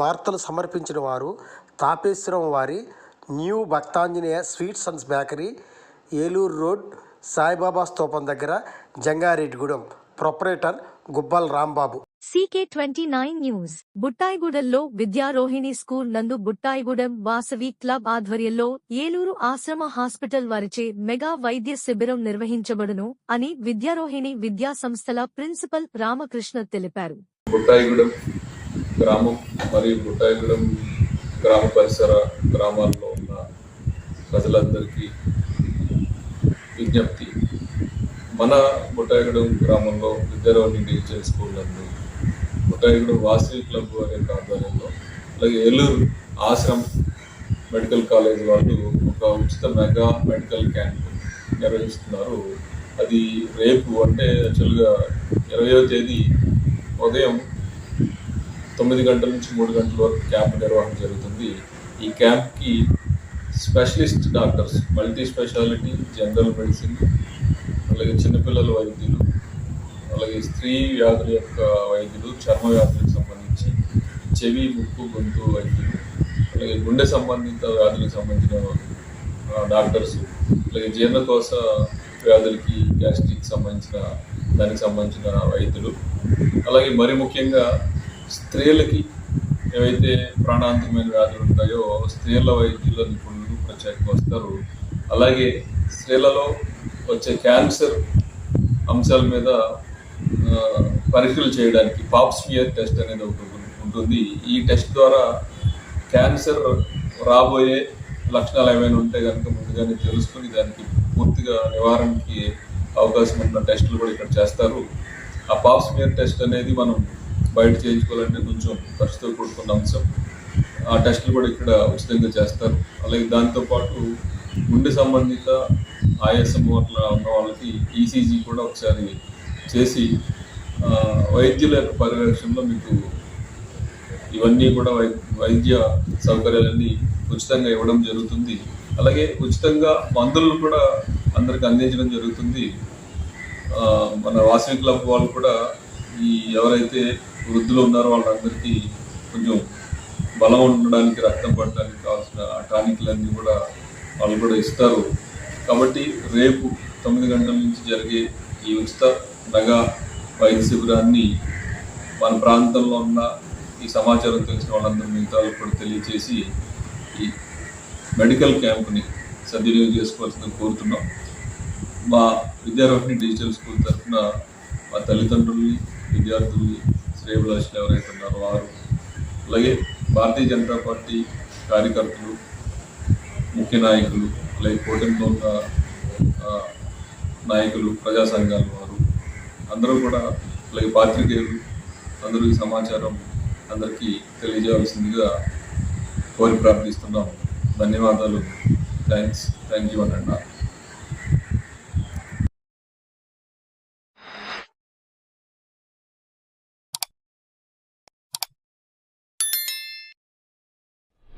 వార్తలు సమర్పించిన వారు తాపేశ్వరం వారి new Bhaktanjaneya sweets and bakery, Eluru road, Saibaba స్తూపం దగ్గర, Jangareddygudem. Proprietor Gubbal Rambabu. CK29 news. బుట్టాయిగూడెంలో విద్యారోహిణి స్కూల్ నందు బుట్టాయిగూడెం వాసవి క్లబ్ ఆధ్వర్యంలో ఏలూరు ఆశ్రమ హాస్పిటల్ వారిచే మెగా వైద్య శిబిరం నిర్వహించబడును అని విద్యారోహిణి విద్యా సంస్థల ప్రిన్సిపల్ రామకృష్ణ తెలిపారు. బుట్టాయిగూడెం గ్రామం మరియు బుట్టాయిగూడెం గ్రామ పరిసర గ్రామాల్లో ఉన్న ప్రజలందరికీ విజ్ఞప్తి. మన బుట్టాయిగూడెం గ్రామంలో విద్యారోహిణి డిజిటల్ స్కూల్ నందు బుట్టాయిగూడెం వాసవి క్లబ్ వారి ఆధ్వర్యంలో, అలాగే ఏలూరు ఆశ్రమ్ మెడికల్ కాలేజ్ వాళ్ళు ఒక ఉచిత మెగా మెడికల్ క్యాంప్ నిర్వహిస్తున్నారు. అది రేపు అంటే యాక్చువల్గా 20వ తేదీ ఉదయం 9 గంటల నుంచి 3 గంటల వరకు క్యాంప్ నిర్వహణ జరుగుతుంది. ఈ క్యాంప్కి specialist doctors, multi speciality, general medicine, అలాగే చిన్నపిల్లల వైద్యులు, అలాగే స్త్రీ వ్యాధుల యొక్క వైద్యులు, చర్మ వ్యాధులకు సంబంధించి, చెవి, ముక్కు, గొంతు వైద్యులు, అలాగే గుండె సంబంధిత వ్యాధులకు సంబంధించిన డాక్టర్స్, అలాగే జీర్ణకోశ వ్యాధులకి, గ్యాస్ట్రిక్ దానికి సంబంధించిన వైద్యులు, అలాగే మరి ముఖ్యంగా స్త్రీలకి ఏవైతే ప్రాణాంతకమైన వ్యాధులు ఉంటాయో స్త్రీల వైద్యుల నిపుణులు ప్రత్యేకంగా వస్తారు. అలాగే స్త్రీలలో వచ్చే క్యాన్సర్ అంశాల మీద పరీక్షలు చేయడానికి పాప్స్మియర్ టెస్ట్ అనేది ఒకటి ఉంటుంది. ఈ టెస్ట్ ద్వారా క్యాన్సర్ రాబోయే లక్షణాలు ఏమైనా ఉంటే కనుక ముందుగానే తెలుసుకుని దానికి పూర్తిగా నివారణకి అవకాశం ఉన్న టెస్టులు కూడా ఇక్కడ చేస్తారు. ఆ పాప్స్మియర్ టెస్ట్ అనేది మనం బయట చేయించుకోవాలంటే కొంచెం ఖర్చుతో కూడుకున్న అంశం. ఆ టెస్టులు కూడా ఇక్కడ ఉచితంగా చేస్తారు. అలాగే దాంతోపాటు గుండె సంబంధిత ఆయాసం అట్లా ఉన్న వాళ్ళకి ఈసీజీ కూడా ఒకసారి చేసి వైద్యుల యొక్క పర్యవేక్షణలో మీకు ఇవన్నీ కూడా వైద్య సౌకర్యాలన్నీ ఉచితంగా ఇవ్వడం జరుగుతుంది. అలాగే ఉచితంగా మందులను కూడా అందరికి అందించడం జరుగుతుంది. మన వాసవి క్లబ్ వాళ్ళు కూడా ఈ ఎవరైతే వృద్ధులు ఉన్నారో వాళ్ళందరికీ కొంచెం బలం ఉండడానికి, రక్తం పడడానికి కావాల్సిన టానిక్లన్నీ కూడా వాళ్ళు కూడా ఇస్తారు. కాబట్టి రేపు 9 గంటల నుంచి జరిగే ఈ ఉచిత మెగా వైద్య శిబిరాన్ని మన ప్రాంతంలో ఉన్న ఈ సమాచారం తెలిసిన వాళ్ళందరూ మిగతా కూడా తెలియచేసి ఈ మెడికల్ క్యాంప్ని సద్వినియోగం చేసుకోవాల్సిందని కోరుతున్నాం. మా విద్యారోహిణి డిజిటల్ స్కూల్ తరఫున మా తల్లిదండ్రుల్ని, విద్యార్థుల్ని, శ్రేయభిలాషులు ఎవరైతే ఉన్నారో వారు, అలాగే భారతీయ జనతా పార్టీ కార్యకర్తలు, ముఖ్య నాయకులు, అలాగే కూటమిలో ఉన్న నాయకులు, ప్రజా సంఘాల వారు అందరూ కూడా, అలాగే పాత్రికేయులు అందరూ ఈ సమాచారం అందరికీ తెలియజేయాల్సిందిగా కోరి ప్రార్థిస్తున్నాం. ధన్యవాదాలు. థ్యాంక్ యూ అన్న.